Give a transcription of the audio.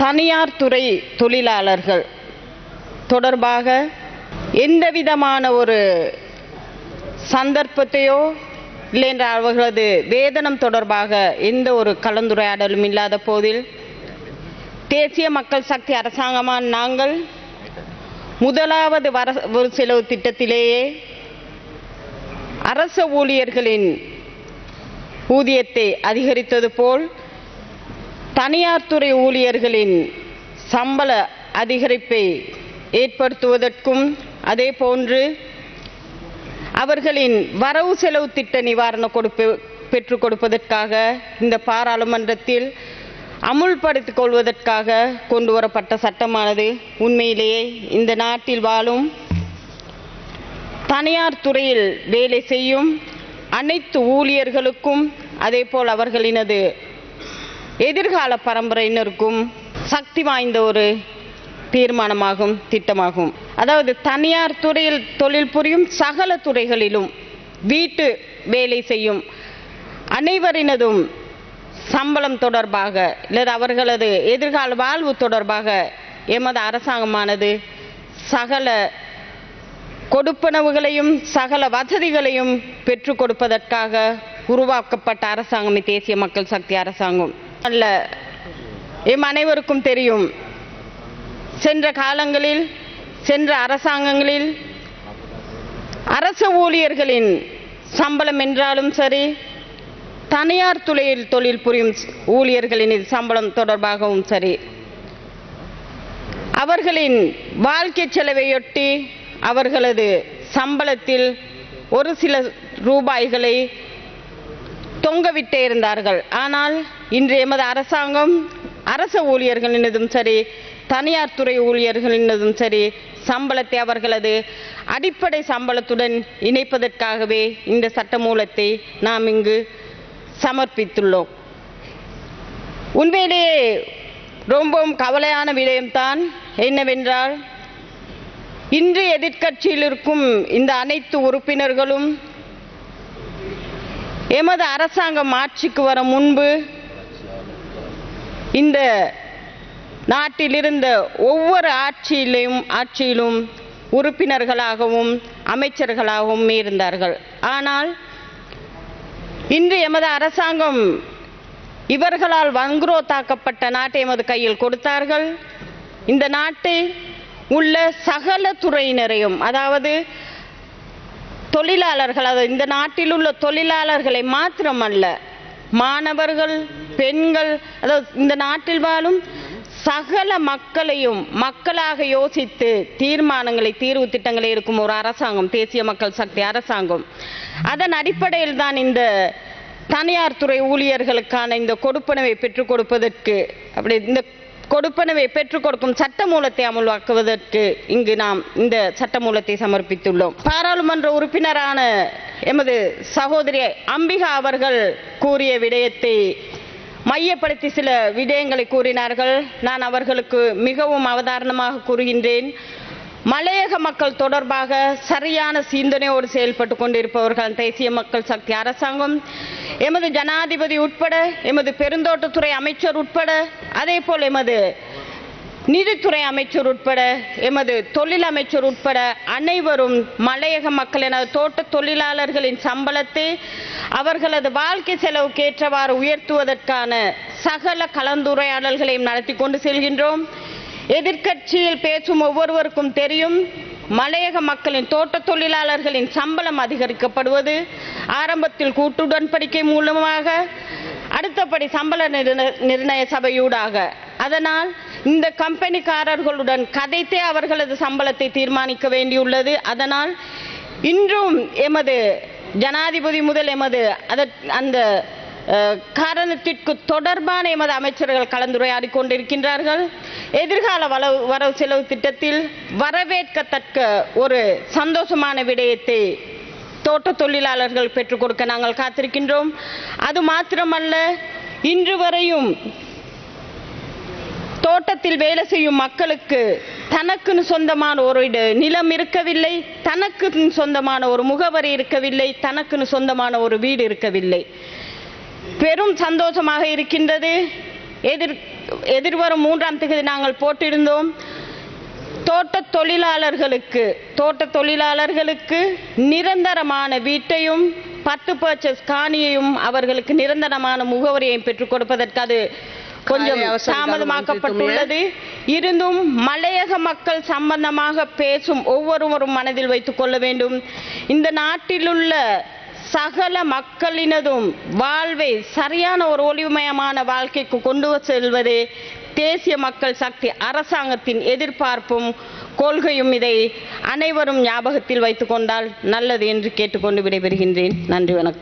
தனியார் துறை தொழிலாளர்கள் தொடர்பாக எந்தவிதமான ஒரு சந்தர்ப்பத்தையோ இல்லை என்ற அவர்களது வேதனம் தொடர்பாக எந்த ஒரு கலந்துரையாடலும் இல்லாத போதில் தேசிய மக்கள் சக்தி அரசாங்கமான நாங்கள் முதலாவது வரவு செலவு திட்டத்திலேயே அரச ஊழியர்களின் ஊதியத்தை அதிகரித்தது போல் தனியார் துறை ஊழியர்களின் சம்பள அதிகரிப்பை ஏற்படுத்துவதற்கும் அதே போன்று அவர்களின் வரவு செலவு திட்ட நிவாரண பெற்றுக் கொடுப்பதற்காக இந்த பாராளுமன்றத்தில் அமுல்படுத்திக் கொள்வதற்காக கொண்டு வரப்பட்ட சட்டமானது உண்மையிலேயே இந்த நாட்டில் வாழும் தனியார் துறையில் வேலை செய்யும் அனைத்து ஊழியர்களுக்கும் அதேபோல் அவர்களினது எதிர்கால பரம்பரையினருக்கும் சக்தி வாய்ந்த ஒரு தீர்மானமாகும் திட்டமாகும். அதாவது தனியார் துறையில் தொழில் புரியும் சகல துறைகளிலும் வீட்டு வேலை செய்யும் அனைவரினதும் சம்பளம் தொடர்பாக அல்லது அவர்களது எதிர்கால வாழ்வு தொடர்பாக எமது அரசாங்கமானது சகல கொடுப்பனவுகளையும் சகல வசதிகளையும் பெற்றுக் கொடுப்பதற்காக உருவாக்கப்பட்ட அரசாங்கம் தேசிய மக்கள் சக்தி அரசாங்கம் அல்ல. எம் அனைவருக்கும் தெரியும், சென்ற காலங்களில் சென்ற அரசாங்கங்களில் அரச ஊழியர்களின் சம்பளம் என்றாலும் சரி, தனியார் துறையில் தொழில் புரியும் ஊழியர்களின் சம்பளம் தொடர்பாகவும் சரி, அவர்களின் வாழ்க்கை செலவையொட்டி அவர்களது சம்பளத்தில் ஒரு சில ரூபாய்களை தொங்கவிட்டே இருந்தார்கள். ஆனால் இன்று எமது அரசாங்கம் அரச ஊழியர்களினதும் சரி தனியார் துறை ஊழியர்களினதும் சரி சம்பளத்தை அவர்களது அடிப்படை சம்பளத்துடன் இணைப்பதற்காகவே இந்த சட்டமூலத்தை நாம் இங்கு சமர்ப்பித்துள்ளோம். உண்மையிலேயே ரொம்பவும் கவலையான விடயம்தான் என்னவென்றால், இன்று எதிர்க்கட்சியில் இருக்கும் இந்த அனைத்து உறுப்பினர்களும் எமது அரசாங்கம் ஆட்சிக்கு வர முன்பு இந்த நாட்டில் இருந்த ஒவ்வொரு ஆட்சியிலும் உறுப்பினர்களாகவும் அமைச்சர்களாகவும் இருந்தார்கள். ஆனால் இன்று எமது அரசாங்கம் இவர்களால் வங்குரோத்தாக்கப்பட்ட நாட்டை எமது கையில் கொடுத்தார்கள். இந்த நாட்டை உள்ள சகல துறையினரையும், அதாவது தொழிலாளர்கள், அதாவது இந்த நாட்டில் உள்ள தொழிலாளர்களை மாத்திரமல்ல, மாணவர்கள், பெண்கள், அதாவது இந்த நாட்டில் வாழும் சகல மக்களையும் மக்களாக யோசித்து தீர்மானங்களை தீர்வு திட்டங்களை இருக்கும் ஒரு அரசாங்கம் தேசிய மக்கள் சக்தி அரசாங்கம். அதன் அடிப்படையில் தான் இந்த தனியார் துறை ஊழியர்களுக்கான இந்த கொடுப்பனவை பெற்றுக் கொடுப்பதற்கு, அப்படி இந்த கொடுப்பனவை பெற்றுக் கொடுக்கும் சட்டமூலத்தை அமல்வாக்குவதற்கு இங்கு நாம் இந்த சட்டமூலத்தை சமர்ப்பித்துள்ளோம். பாராளுமன்ற உறுப்பினரான எமது சகோதரி அம்பிகா அவர்கள் கூறிய விடயத்தை மையப்படுத்தி சில விடயங்களை கூறினார்கள். நான் அவர்களுக்கு மிகவும் அவதாரணமாக கூறுகின்றேன். மலையக மக்கள் தொடர்பாக சரியான சிந்தனையோடு செயல்பட்டு கொண்டிருப்பவர்கள் தேசிய மக்கள் சக்தி அரசாங்கம், எமது ஜனாதிபதி உட்பட, எமது பெருந்தோட்டத்துறை அமைச்சர் உட்பட, அதே போல் எமது நிதித்துறை அமைச்சர் உட்பட, எமது தொழில் அமைச்சர் உட்பட அனைவரும் மலையக மக்கள் என தோட்ட தொழிலாளர்களின் சம்பளத்தை அவர்களது வாழ்க்கை செலவுக்கு ஏற்றவாறு உயர்த்துவதற்கான சகல கலந்துரையாடல்களையும் நடத்தி கொண்டு செல்கின்றோம். எதிர்க்கட்சியில் பேசும் ஒவ்வொருவருக்கும் தெரியும், மலையக மக்களின் தோட்ட தொழிலாளர்களின் சம்பளம் அதிகரிக்கப்படுவது ஆரம்பத்தில் கூட்டு உடன்படிக்கை மூலமாக, அடுத்தபடி சம்பள நிர்ணய சபையூடாக. அதனால் இந்த கம்பெனிக்காரர்களுடன் கதைத்தே அவர்களது சம்பளத்தை தீர்மானிக்க வேண்டியுள்ளது. அதனால் இன்றும் எமது ஜனாதிபதி முதல் எமது அந்த காரணத்திற்கு தொடர்பான எமது அமைச்சர்கள் கலந்துரையாடி கொண்டிருக்கின்றார்கள். எதிர்கால வரவு செலவு திட்டத்தில் வரவேற்கத்தக்க ஒரு சந்தோஷமான விடயத்தை தோட்ட தொழிலாளர்கள் பெற்றுக் கொடுக்க நாங்கள் காத்திருக்கின்றோம். அது மாத்திரமல்ல, இன்று வரையும் தோட்டத்தில் வேலை செய்யும் மக்களுக்கு தனக்குன்னு சொந்தமான ஒரு நிலம் இருக்கவில்லை, தனக்கு சொந்தமான ஒரு முகவரி இருக்கவில்லை, தனக்குன்னு சொந்தமான ஒரு வீடு இருக்கவில்லை. பெரும் சந்தோஷமாக இருக்கின்றது. எதிர்வரும் 3ஆம் தேதி நாங்கள் போட்டிருந்தோம். தோட்ட தொழிலாளர்களுக்கு நிரந்தரமான வீட்டையும் 10% காணியையும் அவர்களுக்கு நிரந்தரமான முகவரியையும் பெற்றுக் கொடுப்பதற்கு அது கொஞ்சம் தாமதமாக்கப்பட்டுள்ளது. இருந்தும் மலையக மக்கள் சம்பந்தமாக பேசும் ஒவ்வொருவரும் மனதில் வைத்துக் கொள்ள வேண்டும். இந்த நாட்டிலுள்ள சகல மக்களினதும் வாழ்வை சரியான ஒரு ஒளிமயமான வாழ்க்கைக்கு கொண்டு செல்வதே தேசிய மக்கள் சக்தி அரசாங்கத்தின் எதிர்பார்ப்பும் கொள்கையும். இதை அனைவரும் ஞாபகத்தில் வைத்துக் கொண்டால் நல்லது என்று கேட்டுக்கொண்டு விடைபெறுகின்றேன். நன்றி, வணக்கம்.